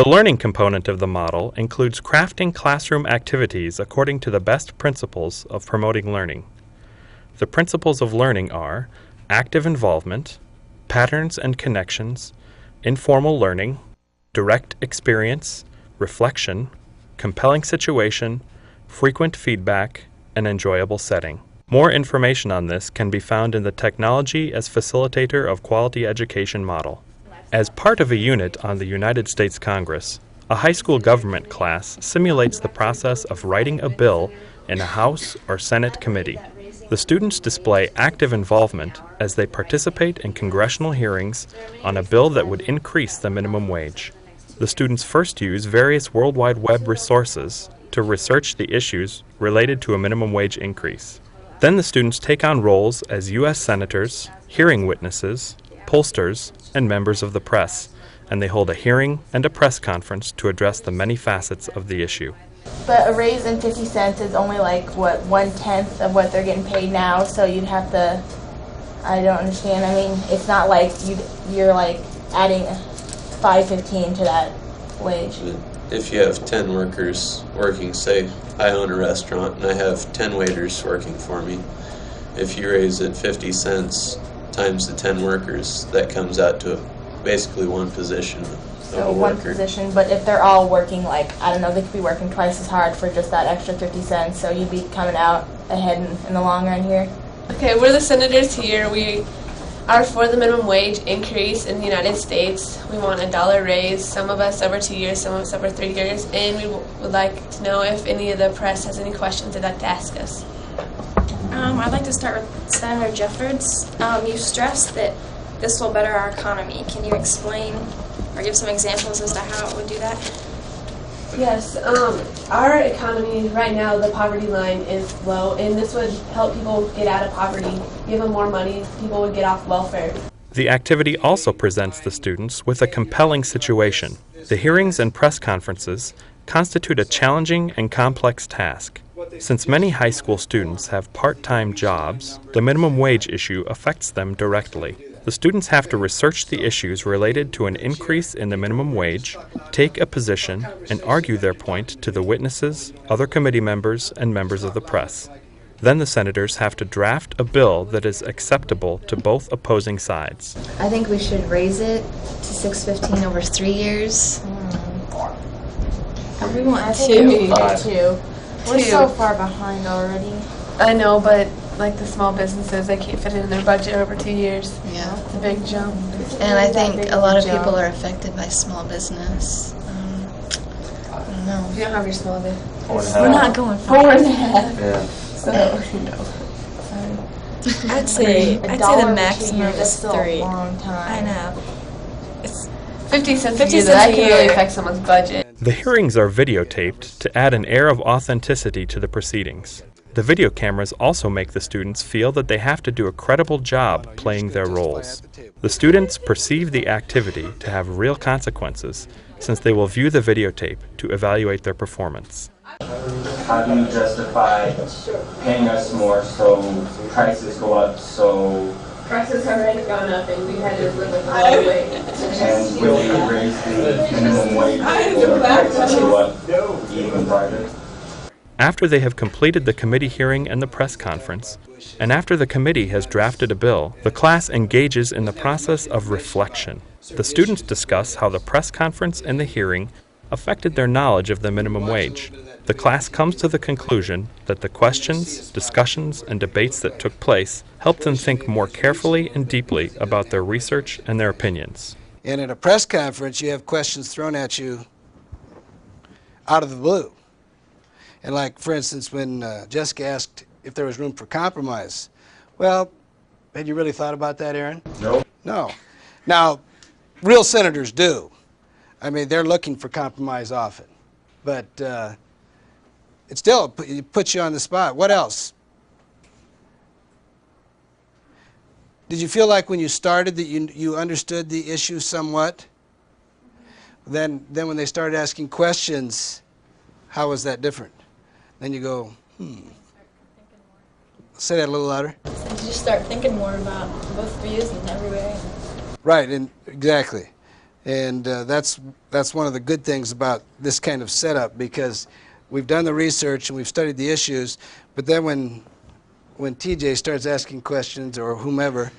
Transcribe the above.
The learning component of the model includes crafting classroom activities according to the best principles of promoting learning. The principles of learning are active involvement, patterns and connections, informal learning, direct experience, reflection, compelling situation, frequent feedback, and enjoyable setting. More information on this can be found in the Technology as Facilitator of Quality Education model. As part of a unit on the United States Congress, a high school government class simulates the process of writing a bill in a House or Senate committee. The students display active involvement as they participate in congressional hearings on a bill that would increase the minimum wage. The students first use various World Wide Web resources to research the issues related to a minimum wage increase. Then the students take on roles as U.S. senators, hearing witnesses, pollsters, and members of the press, and they hold a hearing and a press conference to address the many facets of the issue. But a raise in 50 cents is only like, what, 1/10 of what they're getting paid now, so you'd have to, I don't understand. I mean, it's not like you're like adding $5.15 to that wage. If you have 10 workers working, say I own a restaurant and I have 10 waiters working for me, if you raise it 50 cents times the 10 workers, that comes out to basically one position of a one worker. position, but if they're all working, like, I don't know, they could be working twice as hard for just that extra 50 cents, so you'd be coming out ahead in the long run here. Okay, we're the senators here. We are for the minimum wage increase in the United States. We want $1 raise, some of us over 2 years, some of us over 3 years, and we would like to know if any of the press has any questions they'd like to ask us. I'd like to start with Senator Jeffords. You stressed that this will better our economy. Can you explain or give some examples as to how it would do that? Yes, our economy right now, the poverty line is low, and this would help people get out of poverty. Give them more money, people would get off welfare. The activity also presents the students with a compelling situation. The hearings and press conferences constitute a challenging and complex task. Since many high school students have part-time jobs, the minimum wage issue affects them directly. The students have to research the issues related to an increase in the minimum wage, take a position, and argue their point to the witnesses, other committee members, and members of the press. Then the senators have to draft a bill that is acceptable to both opposing sides. I think we should raise it to $6.15 over 3 years. We want two. We're so far behind already. I know, but like the small businesses, they can't fit it in their budget over 2 years. Yeah. It's a big jump. And I think a lot of people are affected by small business. I don't know. If you don't have your small business. We're not going for 4.5. Yeah. So, I'd say the maximum is is 3. a long time. I know. It's 50 cents 50 a year, cents that a can really year. affect someone's budget. The hearings are videotaped to add an air of authenticity to the proceedings. The video cameras also make the students feel that they have to do a credible job playing their roles. The students perceive the activity to have real consequences, since they will view the videotape to evaluate their performance. How do you justify paying us more so prices go up, so Prices have already gone up, and we had to live with the low wage. and will we raise the minimum wage or prices go up even farther? After they have completed the committee hearing and the press conference, and after the committee has drafted a bill, the class engages in the process of reflection. The students discuss how the press conference and the hearing affected their knowledge of the minimum wage. The class comes to the conclusion that the questions, discussions, and debates that took place helped them think more carefully and deeply about their research and their opinions. And at a press conference, you have questions thrown at you out of the blue. And like, for instance, when Jessica asked if there was room for compromise, well, had you really thought about that, Aaron? No. No. Now, real senators do. I mean, they're looking for compromise often. But it still puts you on the spot. What else? Did you feel like when you started that you understood the issue somewhat? Then when they started asking questions, how was that different? Then you go, Say that a little louder. you just start thinking more about both views in every way. Right, and exactly. And that's one of the good things about this kind of setup, because we've done the research and we've studied the issues, but then when TJ starts asking questions, or whomever,